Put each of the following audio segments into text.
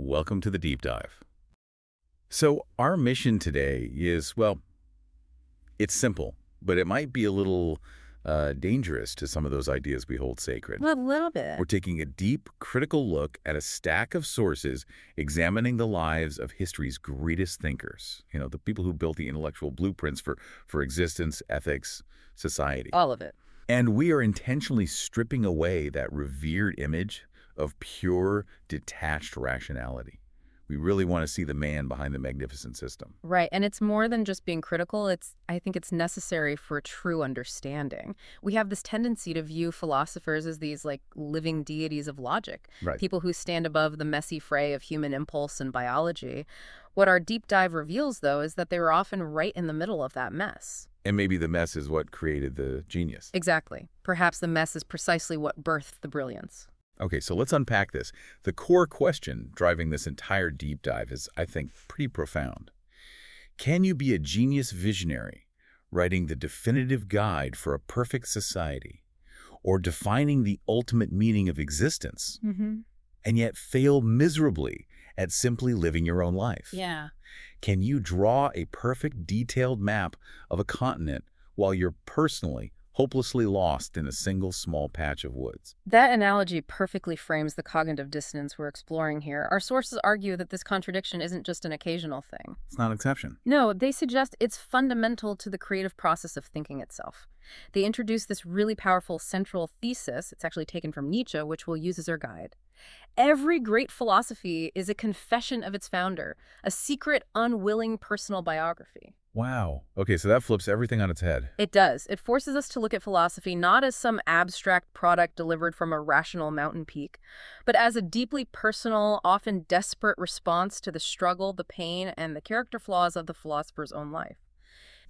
Welcome to the deep dive. So our mission today is, well, it's simple, but it might be a little dangerous to some of those ideas we hold sacred. A little bit. We're taking a deep, critical look at a stack of sources examining the lives of history's greatest thinkers. The people who built the intellectual blueprints for existence, ethics, society. All of it. And we are intentionally stripping away that revered image of pure, detached rationality. We really want to see the man behind the magnificent system. Right. And it's more than just being critical. I think it's necessary for true understanding. We have this tendency to view philosophers as these living deities of logic, Right. people who stand above the messy fray of human impulse and biology. What our deep dive reveals, though, is that they were often right in the middle of that mess. And maybe the mess is what created the genius. Exactly. Perhaps the mess is precisely what birthed the brilliance. Okay, so let's unpack this. The core question driving this entire deep dive is, I think, pretty profound. Can you be a genius visionary, writing the definitive guide for a perfect society, or defining the ultimate meaning of existence, and yet fail miserably at simply living your own life? Yeah. Can you draw a perfect, detailed map of a continent while you're personally hopelessly lost in a single small patch of woods? That analogy perfectly frames the cognitive dissonance we're exploring here. Our sources argue that this contradiction isn't just an occasional thing. It's not an exception. No, they suggest it's fundamental to the creative process of thinking itself. They introduce this really powerful central thesis, it's actually taken from Nietzsche, which we'll use as our guide. Every great philosophy is a confession of its founder, a secret, unwilling personal biography. Wow. Okay, so that flips everything on its head. It does. It forces us to look at philosophy not as some abstract product delivered from a rational mountain peak, but as a deeply personal, often desperate response to the struggle, the pain, and the character flaws of the philosopher's own life.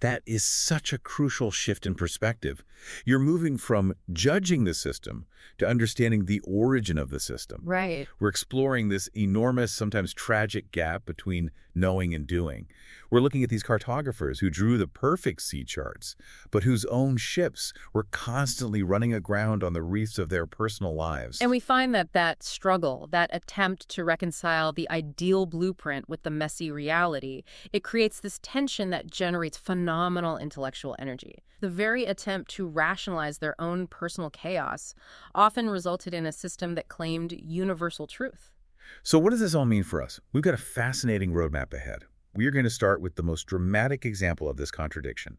That is such a crucial shift in perspective. You're moving from judging the system to understanding the origin of the system. Right. We're exploring this enormous, sometimes tragic gap between knowing and doing. We're looking at these cartographers who drew the perfect sea charts, but whose own ships were constantly running aground on the reefs of their personal lives. And we find that struggle, that attempt to reconcile the ideal blueprint with the messy reality, it creates this tension that generates phenomenal intellectual energy. The very attempt to rationalize their own personal chaos often resulted in a system that claimed universal truth. So what does this all mean for us? We've got a fascinating roadmap ahead. We are going to start with the most dramatic example of this contradiction.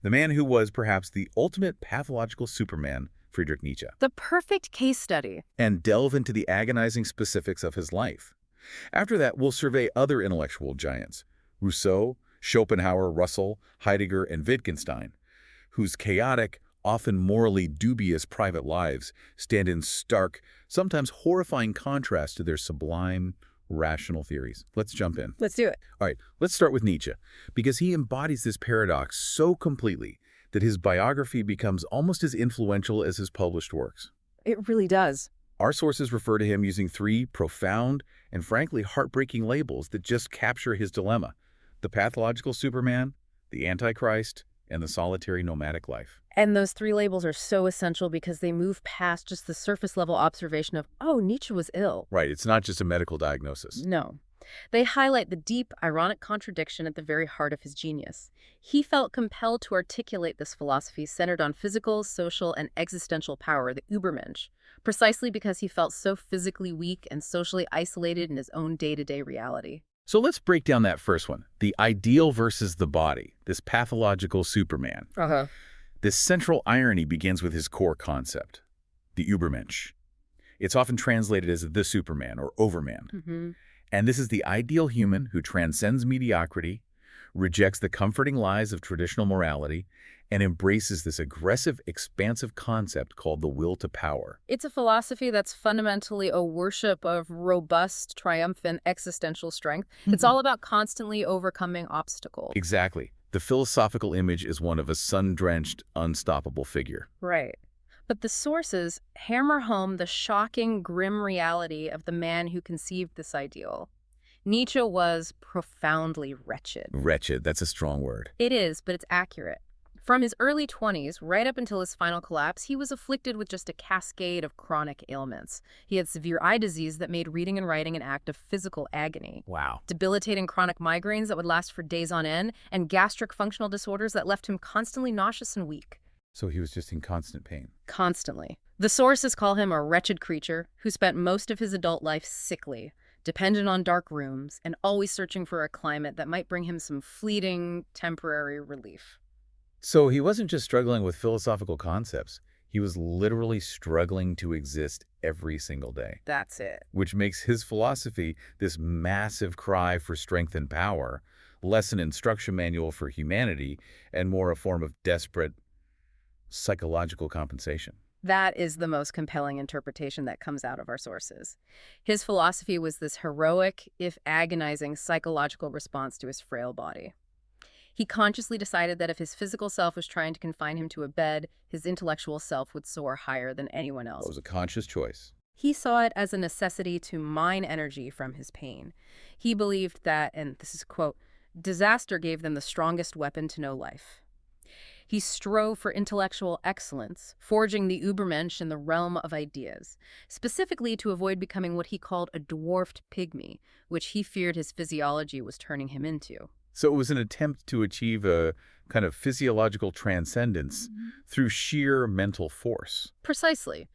The man who was perhaps the ultimate pathological Superman, Friedrich Nietzsche. The perfect case study. And delve into the agonizing specifics of his life. After that, we'll survey other intellectual giants, Rousseau, Schopenhauer, Russell, Heidegger, and Wittgenstein, whose chaotic, often morally dubious private lives stand in stark, sometimes horrifying contrast to their sublime, rational theories. Let's jump in. Let's do it. All right, let's start with Nietzsche, because he embodies this paradox so completely that his biography becomes almost as influential as his published works. It really does. Our sources refer to him using three profound and frankly heartbreaking labels that just capture his dilemma: the pathological Superman, the Antichrist, and the solitary nomadic life. And those three labels are so essential because they move past just the surface level observation of, oh, Nietzsche was ill. Right, it's not just a medical diagnosis. No. They highlight the deep, ironic contradiction at the very heart of his genius. He felt compelled to articulate this philosophy centered on physical, social, and existential power, the Übermensch, precisely because he felt so physically weak and socially isolated in his own day-to-day reality. So let's break down that first one, the ideal versus the body, this pathological Superman. This central irony begins with his core concept, the Übermensch. It's often translated as the Superman or Overman. And this is the ideal human who transcends mediocrity, rejects the comforting lies of traditional morality, and embraces this aggressive, expansive concept called the will to power. It's a philosophy that's fundamentally a worship of robust, triumphant existential strength. It's all about constantly overcoming obstacles. Exactly. The philosophical image is one of a sun-drenched, unstoppable figure. Right. But the sources hammer home the shocking, grim reality of the man who conceived this ideal. Nietzsche was profoundly wretched. Wretched, that's a strong word. It is, but it's accurate. From his early 20s, right up until his final collapse, he was afflicted with just a cascade of chronic ailments. He had severe eye disease that made reading and writing an act of physical agony. Wow. Debilitating chronic migraines that would last for days on end, and gastric functional disorders that left him constantly nauseous and weak. So he was just in constant pain. Constantly. The sources call him a wretched creature who spent most of his adult life sickly, dependent on dark rooms, and always searching for a climate that might bring him some fleeting, temporary relief. So he wasn't just struggling with philosophical concepts. He was literally struggling to exist every single day. That's it. Which makes his philosophy this massive cry for strength and power, less an instruction manual for humanity, and more a form of desperate psychological compensation. That is the most compelling interpretation that comes out of our sources. His philosophy was this heroic, if agonizing, psychological response to his frail body. He consciously decided that if his physical self was trying to confine him to a bed, his intellectual self would soar higher than anyone else. It was a conscious choice. He saw it as a necessity to mine energy from his pain. He believed that, and this is a quote, disaster gave them the strongest weapon to know life. He strove for intellectual excellence, forging the Übermensch in the realm of ideas, specifically to avoid becoming what he called a dwarfed pygmy, which he feared his physiology was turning him into. So it was an attempt to achieve a kind of physiological transcendence through sheer mental force. Precisely.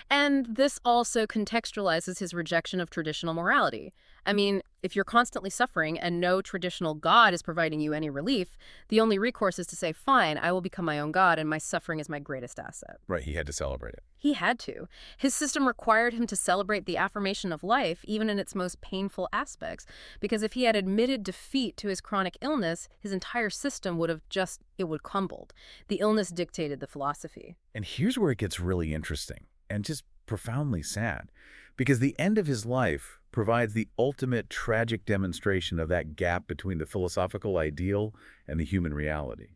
And this also contextualizes his rejection of traditional morality. I mean, if you're constantly suffering and no traditional God is providing you any relief, the only recourse is to say, fine, I will become my own God and my suffering is my greatest asset. Right, he had to celebrate it. He had to. His system required him to celebrate the affirmation of life, even in its most painful aspects, because if he had admitted defeat to his chronic illness, his entire system would have crumbled. The illness dictated the philosophy. And here's where it gets really interesting and just profoundly sad, because the end of his life provides the ultimate tragic demonstration of that gap between the philosophical ideal and the human reality.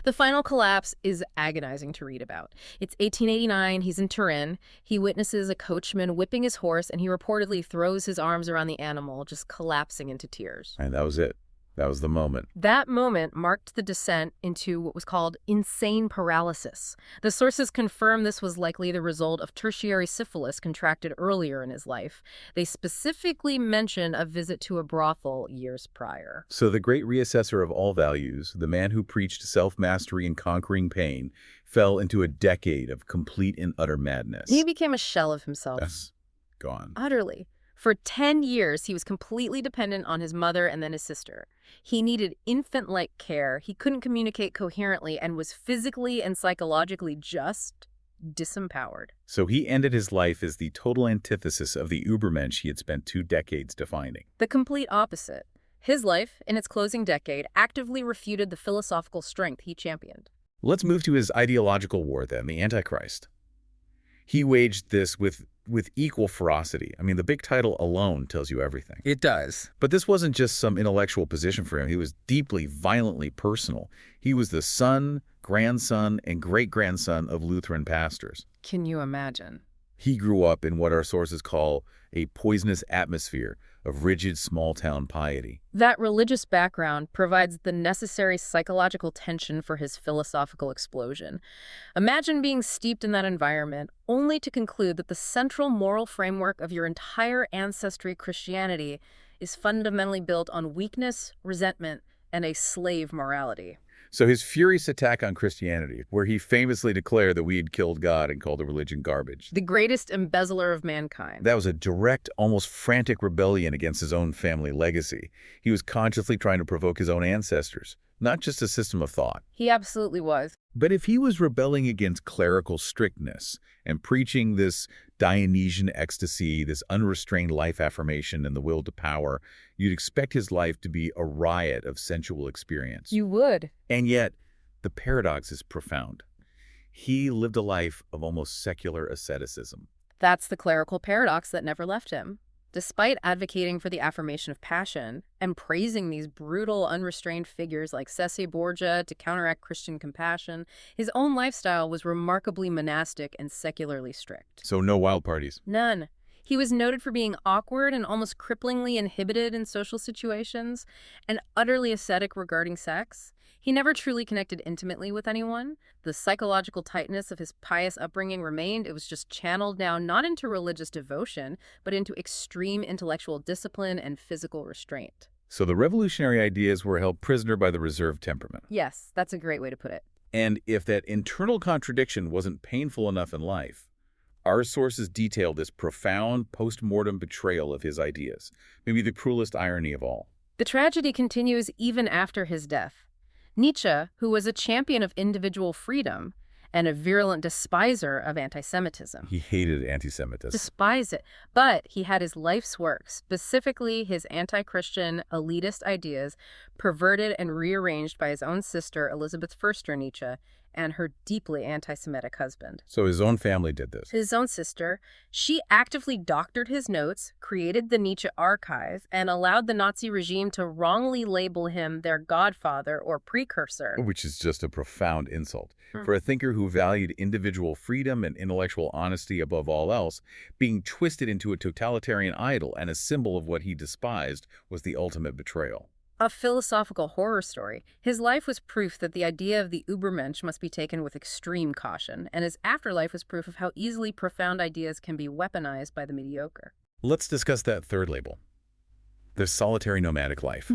The final collapse is agonizing to read about. It's 1889, he's in Turin. He witnesses a coachman whipping his horse, and he reportedly throws his arms around the animal, just collapsing into tears. And that was it. That was the moment. That moment marked the descent into what was called insane paralysis. The sources confirm this was likely the result of tertiary syphilis contracted earlier in his life. They specifically mention a visit to a brothel years prior. So the great reassessor of all values, the man who preached self-mastery and conquering pain, fell into a decade of complete and utter madness. He became a shell of himself. Yes. Gone. Utterly. For 10 years, he was completely dependent on his mother and then his sister. He needed infant-like care, he couldn't communicate coherently, and was physically and psychologically just disempowered. So he ended his life as the total antithesis of the Übermensch he had spent 2 decades defining. The complete opposite. His life, in its closing decade, actively refuted the philosophical strength he championed. Let's move to his ideological war then, the Antichrist. He waged this with equal ferocity. I mean, the big title alone tells you everything. It does. But this wasn't just some intellectual position for him. He was deeply, violently personal. He was the son, grandson, and great-grandson of Lutheran pastors. Can you imagine? He grew up in what our sources call a poisonous atmosphere of rigid small-town piety. That religious background provides the necessary psychological tension for his philosophical explosion. Imagine being steeped in that environment, only to conclude that the central moral framework of your entire ancestry, Christianity, is fundamentally built on weakness, resentment, and a slave morality. So his furious attack on Christianity, where he famously declared that we had killed God and called the religion garbage. The greatest embezzler of mankind. That was a direct, almost frantic rebellion against his own family legacy. He was consciously trying to provoke his own ancestors, not just a system of thought. He absolutely was. But if he was rebelling against clerical strictness and preaching this Dionysian ecstasy, this unrestrained life affirmation and the will to power, you'd expect his life to be a riot of sensual experience. You would. And yet, the paradox is profound. He lived a life of almost secular asceticism. That's the clerical paradox that never left him. Despite advocating for the affirmation of passion and praising these brutal, unrestrained figures like Cesare Borgia to counteract Christian compassion, his own lifestyle was remarkably monastic and secularly strict. So no wild parties. None. He was noted for being awkward and almost cripplingly inhibited in social situations, and utterly ascetic regarding sex. He never truly connected intimately with anyone. The psychological tightness of his pious upbringing remained. It was just channeled now not into religious devotion, but into extreme intellectual discipline and physical restraint. So the revolutionary ideas were held prisoner by the reserved temperament. Yes, that's a great way to put it. And if that internal contradiction wasn't painful enough in life, our sources detail this profound post-mortem betrayal of his ideas, maybe the cruelest irony of all. The tragedy continues even after his death. Nietzsche, who was a champion of individual freedom and a virulent despiser of anti-Semitism. He hated anti-Semitism. Despised it. But he had his life's work, specifically his anti-Christian, elitist ideas, perverted and rearranged by his own sister, Elizabeth Förster Nietzsche, and her deeply anti-Semitic husband. So his own family did this? His own sister. She actively doctored his notes, created the Nietzsche archive, and allowed the Nazi regime to wrongly label him their godfather or precursor. Which is just a profound insult. For a thinker who valued individual freedom and intellectual honesty above all else, being twisted into a totalitarian idol and a symbol of what he despised was the ultimate betrayal. A philosophical horror story. His life was proof that the idea of the Übermensch must be taken with extreme caution, and his afterlife was proof of how easily profound ideas can be weaponized by the mediocre. Let's discuss that third label, the solitary nomadic life.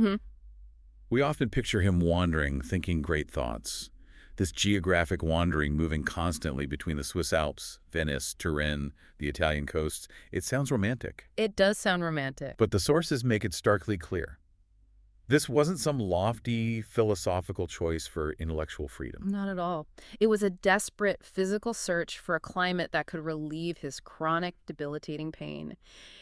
We often picture him wandering, thinking great thoughts. This geographic wandering moving constantly between the Swiss Alps, Venice, Turin, the Italian coasts. It sounds romantic. It does sound romantic. But the sources make it starkly clear. This wasn't some lofty philosophical choice for intellectual freedom. Not at all. It was a desperate physical search for a climate that could relieve his chronic, debilitating pain.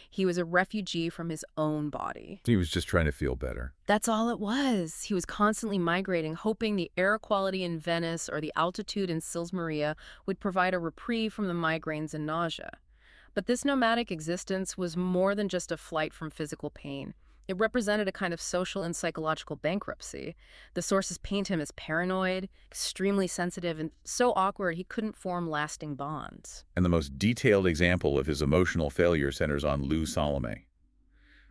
He was a refugee from his own body. He was just trying to feel better. That's all it was. He was constantly migrating, hoping the air quality in Venice or the altitude in Sils Maria would provide a reprieve from the migraines and nausea. But this nomadic existence was more than just a flight from physical pain. It represented a kind of social and psychological bankruptcy. The sources paint him as paranoid, extremely sensitive, and so awkward he couldn't form lasting bonds. And the most detailed example of his emotional failure centers on Lou Salome.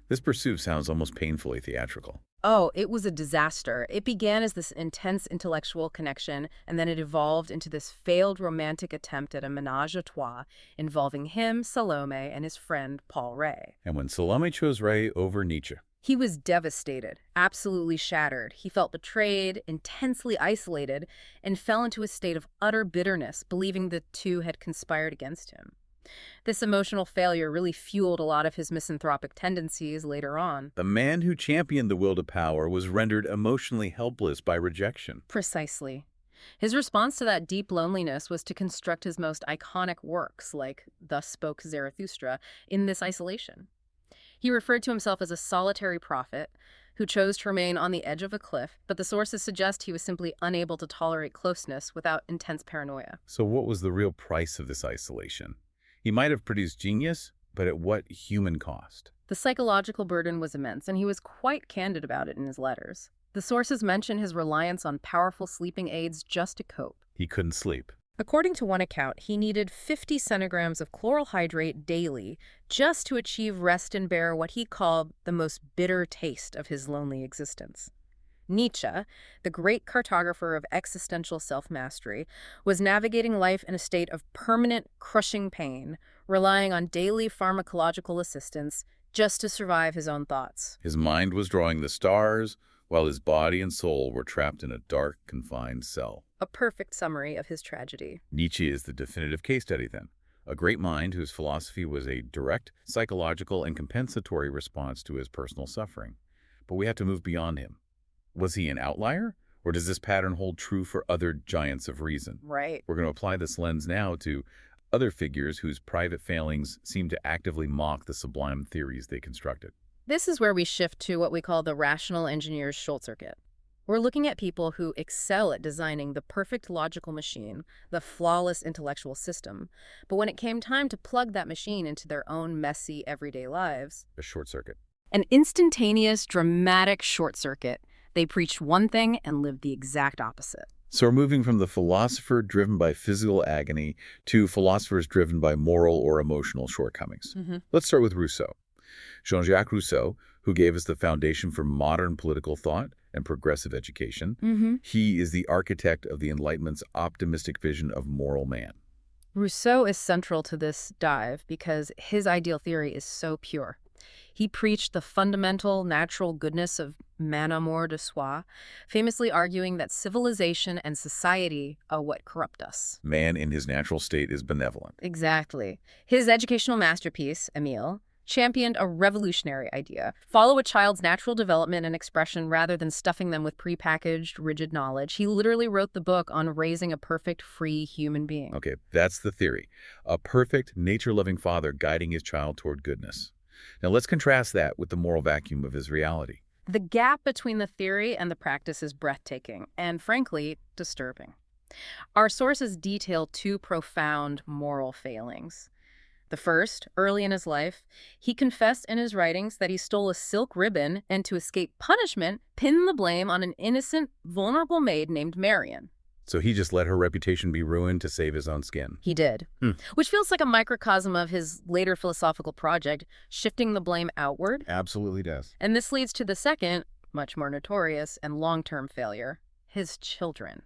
This pursuit sounds almost painfully theatrical. Oh, it was a disaster. It began as this intense intellectual connection, and then it evolved into this failed romantic attempt at a ménage à trois involving him, Salome, and his friend Paul Ray. And when Salome chose Ray over Nietzsche, he was devastated, absolutely shattered. He felt betrayed, intensely isolated, and fell into a state of utter bitterness, believing the two had conspired against him. This emotional failure really fueled a lot of his misanthropic tendencies later on. The man who championed the will to power was rendered emotionally helpless by rejection. Precisely. His response to that deep loneliness was to construct his most iconic works, like Thus Spoke Zarathustra, in this isolation. He referred to himself as a solitary prophet who chose to remain on the edge of a cliff, but the sources suggest he was simply unable to tolerate closeness without intense paranoia. So what was the real price of this isolation? He might have produced genius, but at what human cost? The psychological burden was immense, and he was quite candid about it in his letters. The sources mention his reliance on powerful sleeping aids just to cope. He couldn't sleep. According to one account, he needed 50 centigrams of chloral hydrate daily just to achieve rest and bear what he called the most bitter taste of his lonely existence. Nietzsche, the great cartographer of existential self-mastery, was navigating life in a state of permanent, crushing pain, relying on daily pharmacological assistance just to survive his own thoughts. His mind was drawing the stars, while his body and soul were trapped in a dark, confined cell. A perfect summary of his tragedy. Nietzsche is the definitive case study, then. A great mind whose philosophy was a direct, psychological, and compensatory response to his personal suffering. But we have to move beyond him. Was he an outlier, or does this pattern hold true for other giants of reason? Right. We're going to apply this lens now to other figures whose private failings seem to actively mock the sublime theories they constructed. This is where we shift to what we call the rational engineer's short circuit. We're looking at people who excel at designing the perfect logical machine, the flawless intellectual system, but when it came time to plug that machine into their own messy, everyday lives... A short circuit. An instantaneous, dramatic short circuit. They preached one thing and lived the exact opposite. So we're moving from the philosopher driven by physical agony to philosophers driven by moral or emotional shortcomings. Let's start with Rousseau. Jean-Jacques Rousseau, who gave us the foundation for modern political thought and progressive education. He is the architect of the Enlightenment's optimistic vision of moral man. Rousseau is central to this dive because his ideal theory is so pure. He preached the fundamental natural goodness of man amour de soi, famously arguing that civilization and society are what corrupt us. Man in his natural state is benevolent. Exactly. His educational masterpiece, Émile, championed a revolutionary idea. Follow a child's natural development and expression rather than stuffing them with prepackaged, rigid knowledge. He literally wrote the book on raising a perfect, free human being. Okay, that's the theory. A perfect, nature-loving father guiding his child toward goodness. Now let's contrast that with the moral vacuum of his reality. The gap between the theory and the practice is breathtaking and, frankly, disturbing. Our sources detail two profound moral failings. The first, early in his life, he confessed in his writings that he stole a silk ribbon and, to escape punishment, pinned the blame on an innocent, vulnerable maid named Marion. So he just let her reputation be ruined to save his own skin. He did. Which feels like a microcosm of his later philosophical project, shifting the blame outward. Absolutely does. And this leads to the second, much more notorious and long-term failure, his children.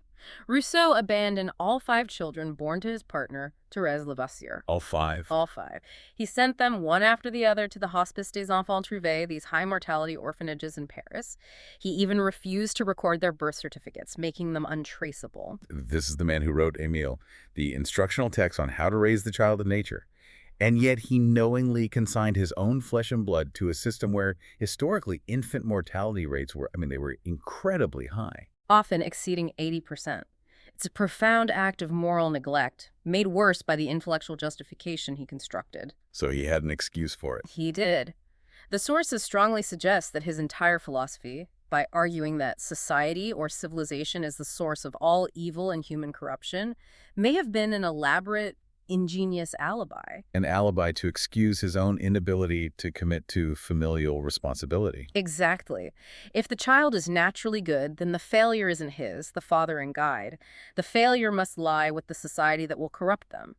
Rousseau abandoned all 5 children born to his partner, Thérèse Levasseur. All 5? All 5. He sent them one after the other to the Hospice des Enfants Trouvés, these high-mortality orphanages in Paris. He even refused to record their birth certificates, making them untraceable. This is the man who wrote Émile, the instructional text on how to raise the child in nature. And yet he knowingly consigned his own flesh and blood to a system where, historically, infant mortality rates were, they were incredibly high. Often exceeding 80%. It's a profound act of moral neglect, made worse by the intellectual justification he constructed. So he had an excuse for it. He did. The sources strongly suggest that his entire philosophy, by arguing that society or civilization is the source of all evil and human corruption, may have been an elaborate, ingenious alibi. An alibi to excuse his own inability to commit to familial responsibility. Exactly. If the child is naturally good, then the failure isn't his, the father and guide. The failure must lie with the society that will corrupt them.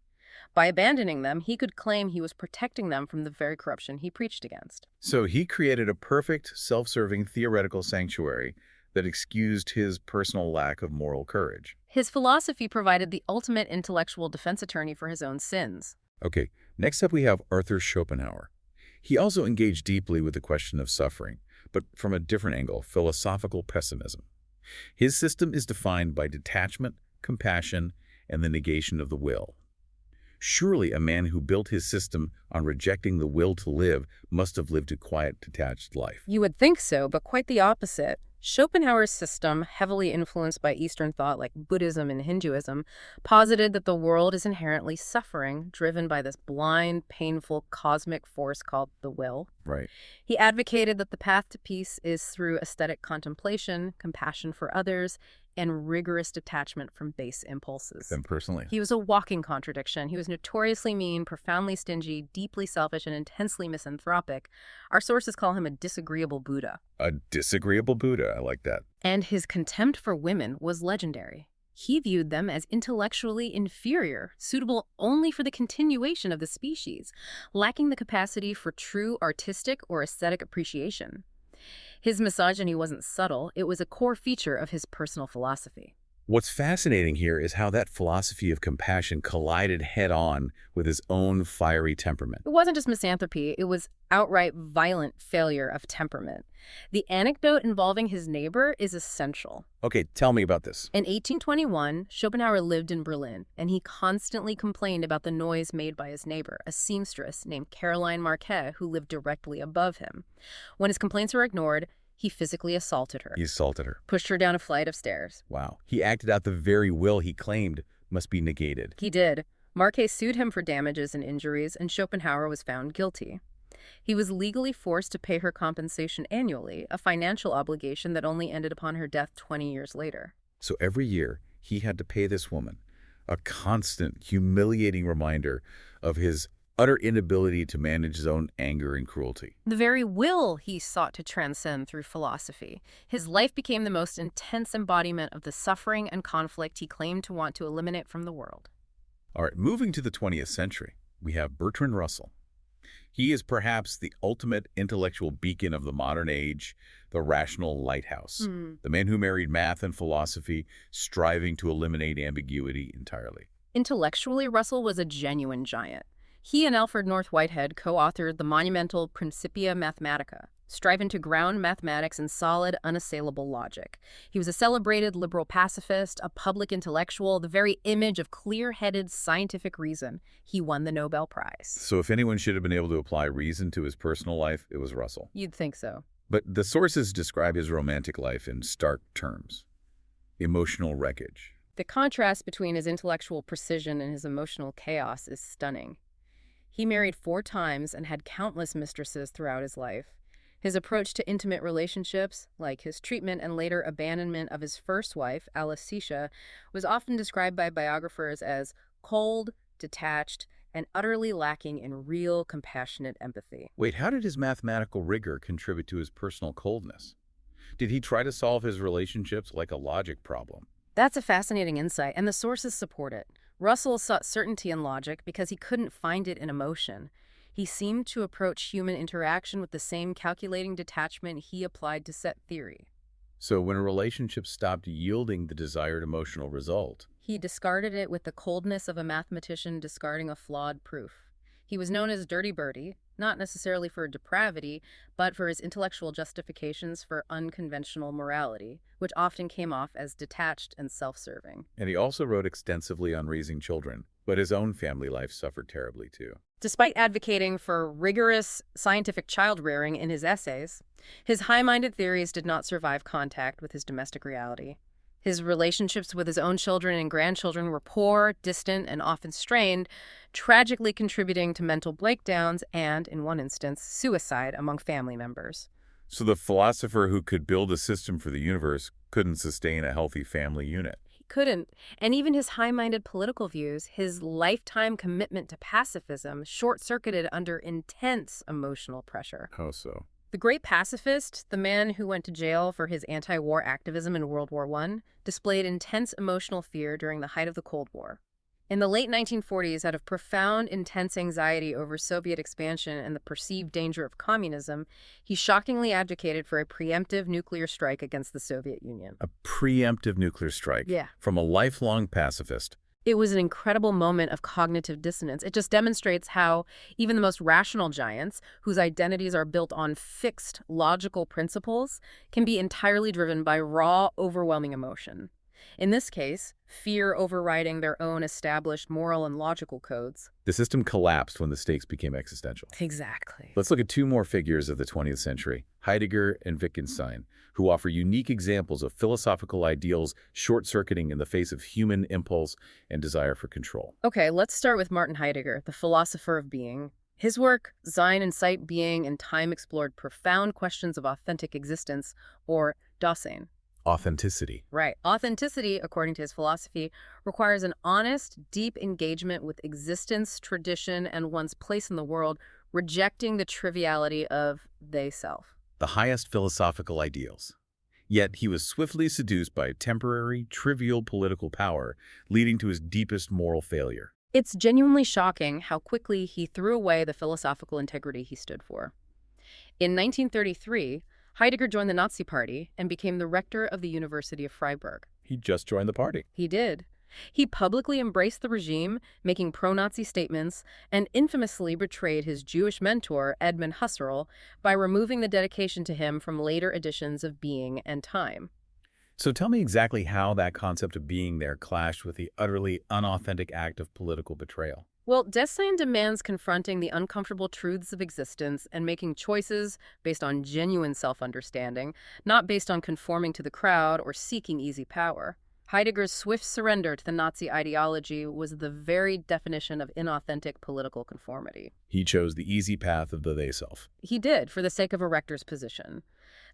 By abandoning them, he could claim he was protecting them from the very corruption he preached against. So he created a perfect, self-serving theoretical sanctuary that excused his personal lack of moral courage. His philosophy provided the ultimate intellectual defense attorney for his own sins. Okay, next up we have Arthur Schopenhauer. He also engaged deeply with the question of suffering, but from a different angle, philosophical pessimism. His system is defined by detachment, compassion, and the negation of the will. Surely a man who built his system on rejecting the will to live must have lived a quiet, detached life. You would think so, but quite the opposite. Schopenhauer's system, heavily influenced by Eastern thought like Buddhism and Hinduism, posited that the world is inherently suffering, driven by this blind, painful, cosmic force called the will. Right. He advocated that the path to peace is through aesthetic contemplation, compassion for others, and rigorous detachment from base impulses. Them personally. He was a walking contradiction. He was notoriously mean, profoundly stingy, deeply selfish, and intensely misanthropic. Our sources call him a disagreeable Buddha. A disagreeable Buddha, I like that. And his contempt for women was legendary. He viewed them as intellectually inferior, suitable only for the continuation of the species, lacking the capacity for true artistic or aesthetic appreciation. His misogyny wasn't subtle, it was a core feature of his personal philosophy. What's fascinating here is how that philosophy of compassion collided head-on with his own fiery temperament. It wasn't just misanthropy, it was outright violent failure of temperament. The anecdote involving his neighbor is essential. Okay, tell me about this. In 1821, Schopenhauer lived in Berlin, and he constantly complained about the noise made by his neighbor, a seamstress named Caroline Marquet, who lived directly above him. When his complaints were ignored, he physically assaulted her. He assaulted her. Pushed her down a flight of stairs. Wow. He acted out the very will he claimed must be negated. He did. Marquet sued him for damages and injuries, and Schopenhauer was found guilty. He was legally forced to pay her compensation annually, a financial obligation that only ended upon her death 20 years later. So every year, he had to pay this woman, a constant, humiliating reminder of his utter inability to manage his own anger and cruelty. The very will he sought to transcend through philosophy. His life became the most intense embodiment of the suffering and conflict he claimed to want to eliminate from the world. All right, moving to the 20th century, we have Bertrand Russell. He is perhaps the ultimate intellectual beacon of the modern age, the rational lighthouse, the man who married math and philosophy, striving to eliminate ambiguity entirely. Intellectually, Russell was a genuine giant. He and Alfred North Whitehead co-authored the monumental Principia Mathematica, striving to ground mathematics in solid, unassailable logic. He was a celebrated liberal pacifist, a public intellectual, the very image of clear-headed scientific reason. He won the Nobel Prize. So if anyone should have been able to apply reason to his personal life, it was Russell. You'd think so. But the sources describe his romantic life in stark terms. Emotional wreckage. The contrast between his intellectual precision and his emotional chaos is stunning. He married 4 times and had countless mistresses throughout his life. His approach to intimate relationships, like his treatment and later abandonment of his first wife, Alicia, was often described by biographers as cold, detached, and utterly lacking in real, compassionate empathy. Wait, how did his mathematical rigor contribute to his personal coldness? Did he try to solve his relationships like a logic problem? That's a fascinating insight, and the sources support it. Russell sought certainty in logic because he couldn't find it in emotion. He seemed to approach human interaction with the same calculating detachment he applied to set theory. So when a relationship stopped yielding the desired emotional result, He discarded it with the coldness of a mathematician discarding a flawed proof. He was known as Dirty Birdie, not necessarily for depravity, but for his intellectual justifications for unconventional morality, which often came off as detached and self-serving. and he also wrote extensively on raising children, but his own family life suffered terribly too. Despite advocating for rigorous scientific child-rearing in his essays, his high-minded theories did not survive contact with his domestic reality. His relationships with his own children and grandchildren were poor, distant, and often strained, tragically contributing to mental breakdowns and, in one instance, suicide among family members. So the philosopher who could build a system for the universe couldn't sustain a healthy family unit. He couldn't. And even his high-minded political views, his lifetime commitment to pacifism, short-circuited under intense emotional pressure. How so? The great pacifist, the man who went to jail for his anti-war activism in World War I, displayed intense emotional fear during the height of the Cold War. In the late 1940s, out of profound, intense anxiety over Soviet expansion and the perceived danger of communism, he shockingly advocated for a preemptive nuclear strike against the Soviet Union. A preemptive nuclear strike. Yeah. From a lifelong pacifist. It was an incredible moment of cognitive dissonance. It just demonstrates how even the most rational giants, whose identities are built on fixed, logical principles, can be entirely driven by raw, overwhelming emotion. In this case, fear overriding their own established moral and logical codes. The system collapsed when the stakes became existential. Exactly. Let's look at 2 more figures of the 20th century, Heidegger and Wittgenstein, who offer unique examples of philosophical ideals short-circuiting in the face of human impulse and desire for control. Okay, let's start with Martin Heidegger, the philosopher of being. His work, Sein and Zeit, Being and Time, explored profound questions of authentic existence, or Dasein. Authenticity. Right. Authenticity, according to his philosophy, requires an honest, deep engagement with existence, tradition, and one's place in the world, rejecting the triviality of they-self. The highest philosophical ideals. Yet he was swiftly seduced by temporary, trivial political power, leading to his deepest moral failure. It's genuinely shocking how quickly he threw away the philosophical integrity he stood for. In 1933, Heidegger joined the Nazi Party and became the rector of the University of Freiburg. He just joined the party. He did. He publicly embraced the regime, making pro-Nazi statements, and infamously betrayed his Jewish mentor, Edmund Husserl, by removing the dedication to him from later editions of Being and Time. So tell me exactly how that concept of being there clashed with the utterly unauthentic act of political betrayal. Well, Dasein demands confronting the uncomfortable truths of existence and making choices based on genuine self-understanding, not based on conforming to the crowd or seeking easy power. Heidegger's swift surrender to the Nazi ideology was the very definition of inauthentic political conformity. He chose the easy path of the they-self. He did, for the sake of a rector's position.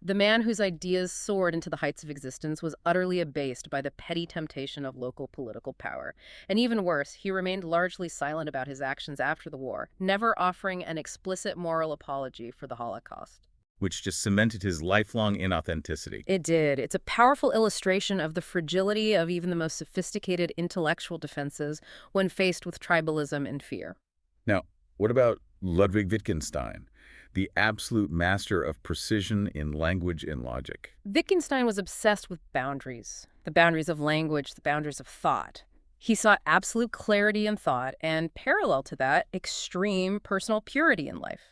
The man whose ideas soared into the heights of existence was utterly abased by the petty temptation of local political power. And even worse, he remained largely silent about his actions after the war, never offering an explicit moral apology for the Holocaust. Which just cemented his lifelong inauthenticity. It did. It's a powerful illustration of the fragility of even the most sophisticated intellectual defenses when faced with tribalism and fear. Now, what about Ludwig Wittgenstein, the absolute master of precision in language and logic? Wittgenstein was obsessed with boundaries, the boundaries of language, the boundaries of thought. He sought absolute clarity in thought and, parallel to that, extreme personal purity in life.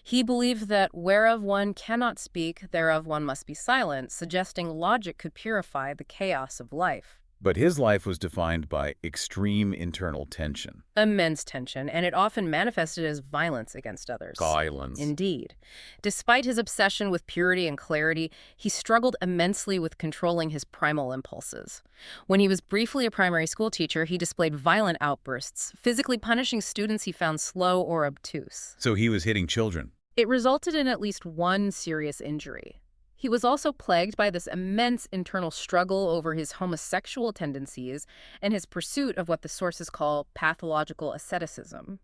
He believed that whereof one cannot speak, thereof one must be silent, suggesting logic could purify the chaos of life. But his life was defined by extreme internal tension. Immense tension, and it often manifested as violence against others. Violence. Indeed. Despite his obsession with purity and clarity, he struggled immensely with controlling his primal impulses. When he was briefly a primary school teacher, he displayed violent outbursts, physically punishing students he found slow or obtuse. So he was hitting children. It resulted in at least one serious injury. He was also plagued by this immense internal struggle over his homosexual tendencies and his pursuit of what the sources call pathological asceticism.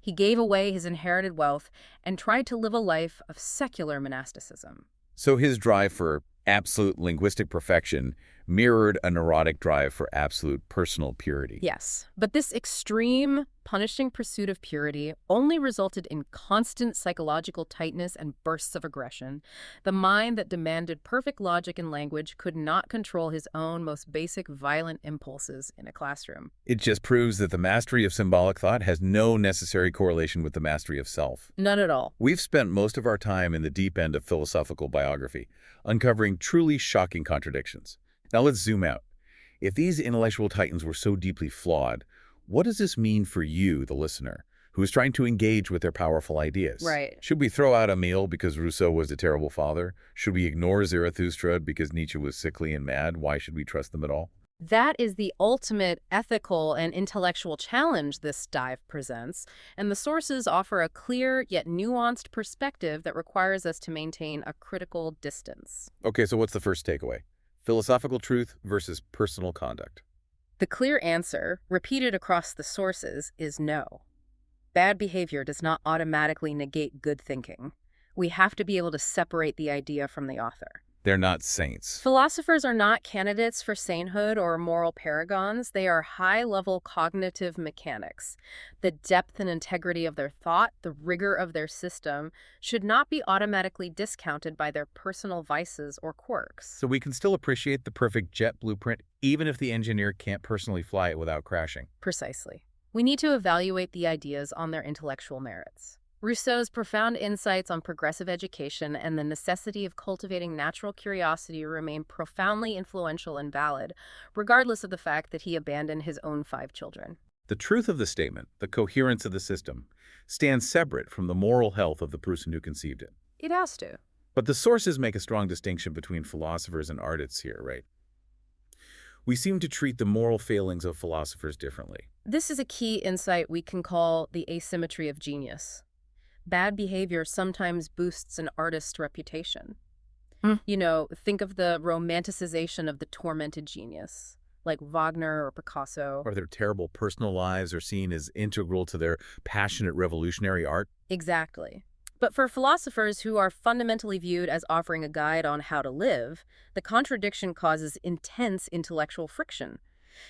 He gave away his inherited wealth and tried to live a life of secular monasticism. So his drive for absolute linguistic perfection mirrored a neurotic drive for absolute personal purity. Yes, but this extreme, punishing pursuit of purity only resulted in constant psychological tightness and bursts of aggression. The mind that demanded perfect logic and language could not control his own most basic violent impulses in a classroom. It just proves that the mastery of symbolic thought has no necessary correlation with the mastery of self. None at all. We've spent most of our time in the deep end of philosophical biography, uncovering truly shocking contradictions. Now let's zoom out. If these intellectual titans were so deeply flawed, what does this mean for you, the listener, who is trying to engage with their powerful ideas? Right. Should we throw out Emile because Rousseau was a terrible father? Should we ignore Zarathustra because Nietzsche was sickly and mad? Why should we trust them at all? That is the ultimate ethical and intellectual challenge this dive presents, and the sources offer a clear yet nuanced perspective that requires us to maintain a critical distance. Okay, so what's the first takeaway? Philosophical truth versus personal conduct. The clear answer, repeated across the sources, is no. Bad behavior does not automatically negate good thinking. We have to be able to separate the idea from the author. They're not saints. Philosophers are not candidates for sainthood or moral paragons. They are high-level cognitive mechanics. The depth and integrity of their thought, the rigor of their system, should not be automatically discounted by their personal vices or quirks. So we can still appreciate the perfect jet blueprint even if the engineer can't personally fly it without crashing. Precisely. We need to evaluate the ideas on their intellectual merits. Rousseau's profound insights on progressive education and the necessity of cultivating natural curiosity remain profoundly influential and valid, regardless of the fact that he abandoned his own 5 children. The truth of the statement, the coherence of the system, stands separate from the moral health of the person who conceived it. It has to. But the sources make a strong distinction between philosophers and artists here, right? We seem to treat the moral failings of philosophers differently. This is a key insight we can call the asymmetry of genius. Bad behavior sometimes boosts an artist's reputation. You know, think of the romanticization of the tormented genius, like Wagner or Picasso. Or their terrible personal lives are seen as integral to their passionate revolutionary art. Exactly. But for philosophers who are fundamentally viewed as offering a guide on how to live, the contradiction causes intense intellectual friction.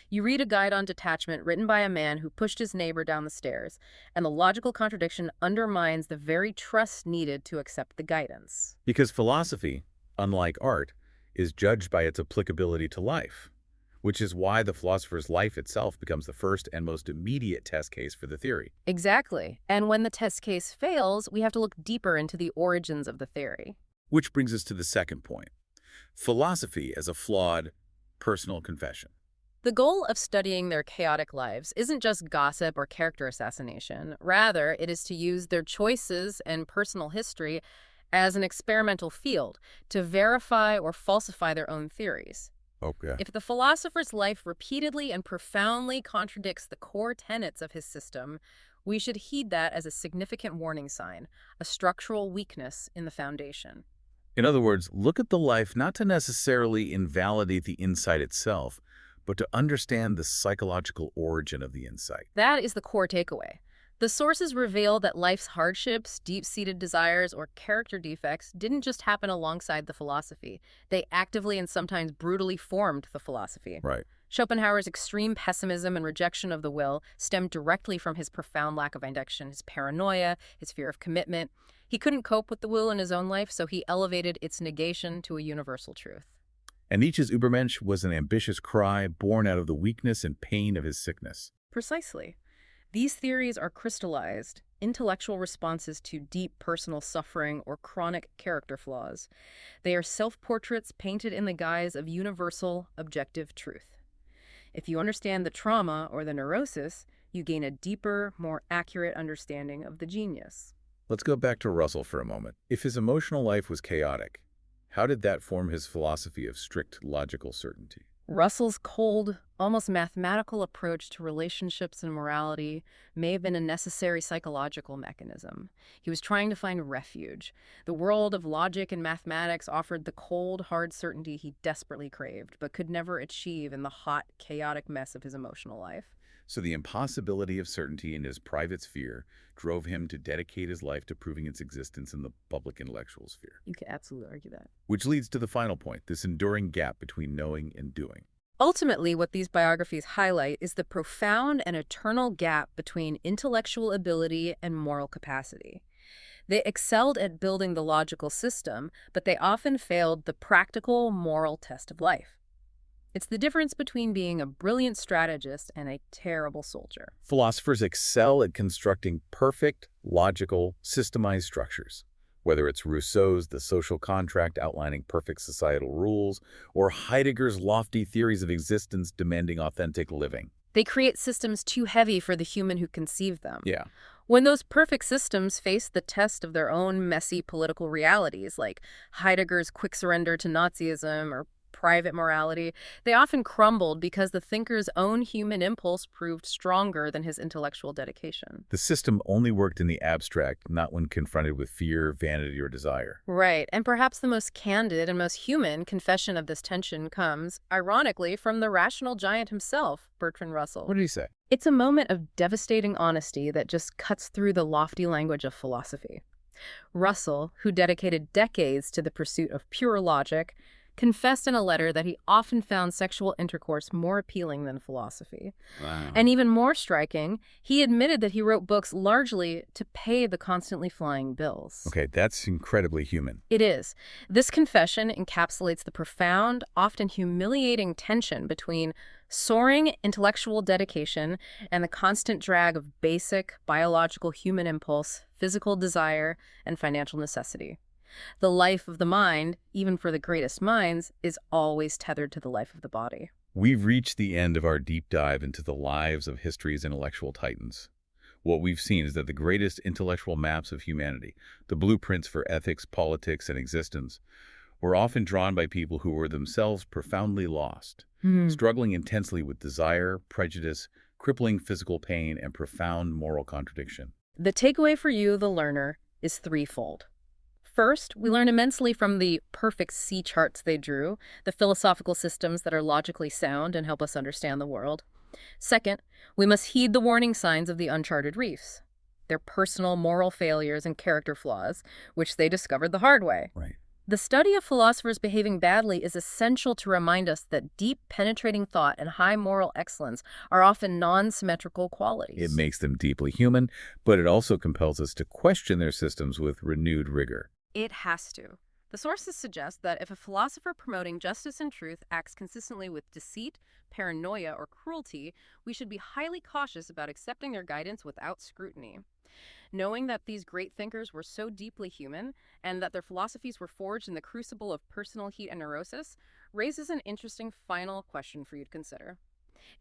You read a guide on detachment written by a man who pushed his neighbor down the stairs, and the logical contradiction undermines the very trust needed to accept the guidance. Because philosophy, unlike art, is judged by its applicability to life, which is why the philosopher's life itself becomes the first and most immediate test case for the theory. Exactly. And when the test case fails, we have to look deeper into the origins of the theory. Which brings us to the second point. Philosophy as a flawed personal confession. The goal of studying their chaotic lives isn't just gossip or character assassination. Rather, it is to use their choices and personal history as an experimental field to verify or falsify their own theories. Okay. If the philosopher's life repeatedly and profoundly contradicts the core tenets of his system, we should heed that as a significant warning sign, a structural weakness in the foundation. In other words, look at the life not to necessarily invalidate the insight itself, but to understand the psychological origin of the insight. That is the core takeaway. The sources reveal that life's hardships, deep-seated desires, or character defects didn't just happen alongside the philosophy. They actively and sometimes brutally formed the philosophy. Right. Schopenhauer's extreme pessimism and rejection of the will stemmed directly from his profound lack of induction, his paranoia, his fear of commitment. He couldn't cope with the will in his own life, so he elevated its negation to a universal truth. And Nietzsche's Übermensch was an ambitious cry born out of the weakness and pain of his sickness. Precisely. These theories are crystallized, intellectual responses to deep personal suffering or chronic character flaws. They are self-portraits painted in the guise of universal, objective truth. If you understand the trauma or the neurosis, you gain a deeper, more accurate understanding of the genius. Let's go back to Russell for a moment. If his emotional life was chaotic, how did that form his philosophy of strict logical certainty? Russell's cold, almost mathematical approach to relationships and morality may have been a necessary psychological mechanism. He was trying to find refuge. The world of logic and mathematics offered the cold, hard certainty he desperately craved, but could never achieve in the hot, chaotic mess of his emotional life. So the impossibility of certainty in his private sphere drove him to dedicate his life to proving its existence in the public intellectual sphere. You could absolutely argue that. Which leads to the final point, this enduring gap between knowing and doing. Ultimately, what these biographies highlight is the profound and eternal gap between intellectual ability and moral capacity. They excelled at building the logical system, but they often failed the practical moral test of life. It's the difference between being a brilliant strategist and a terrible soldier. Philosophers excel at constructing perfect, logical, systemized structures. Whether it's Rousseau's The Social Contract outlining perfect societal rules, or Heidegger's lofty theories of existence demanding authentic living. They create systems too heavy for the human who conceived them. Yeah. When those perfect systems face the test of their own messy political realities, like Heidegger's quick surrender to Nazism or private morality, they often crumbled because the thinker's own human impulse proved stronger than his intellectual dedication. The system only worked in the abstract, not when confronted with fear, vanity, or desire. Right, and perhaps the most candid and most human confession of this tension comes, ironically, from the rational giant himself, Bertrand Russell. What did he say? It's a moment of devastating honesty that just cuts through the lofty language of philosophy. Russell, who dedicated decades to the pursuit of pure logic, confessed in a letter that he often found sexual intercourse more appealing than philosophy. Wow. And even more striking, he admitted that he wrote books largely to pay the constantly flying bills. Okay, that's incredibly human. It is. This confession encapsulates the profound, often humiliating tension between soaring intellectual dedication and the constant drag of basic biological human impulse, physical desire, and financial necessity. The life of the mind, even for the greatest minds, is always tethered to the life of the body. We've reached the end of our deep dive into the lives of history's intellectual titans. What we've seen is that the greatest intellectual maps of humanity, the blueprints for ethics, politics, and existence, were often drawn by people who were themselves profoundly lost, struggling intensely with desire, prejudice, crippling physical pain, and profound moral contradiction. The takeaway for you, the learner, is threefold. First, we learn immensely from the perfect sea charts they drew, the philosophical systems that are logically sound and help us understand the world. Second, we must heed the warning signs of the uncharted reefs, their personal moral failures and character flaws, which they discovered the hard way. Right. The study of philosophers behaving badly is essential to remind us that deep, penetrating thought and high moral excellence are often non-symmetrical qualities. It makes them deeply human, but it also compels us to question their systems with renewed rigor. It has to. The sources suggest that if a philosopher promoting justice and truth acts consistently with deceit, paranoia, or cruelty, we should be highly cautious about accepting their guidance without scrutiny. Knowing that these great thinkers were so deeply human and that their philosophies were forged in the crucible of personal heat and neurosis raises an interesting final question for you to consider.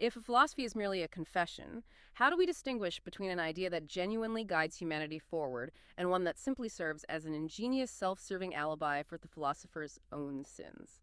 If a philosophy is merely a confession, how do we distinguish between an idea that genuinely guides humanity forward and one that simply serves as an ingenious self-serving alibi for the philosopher's own sins?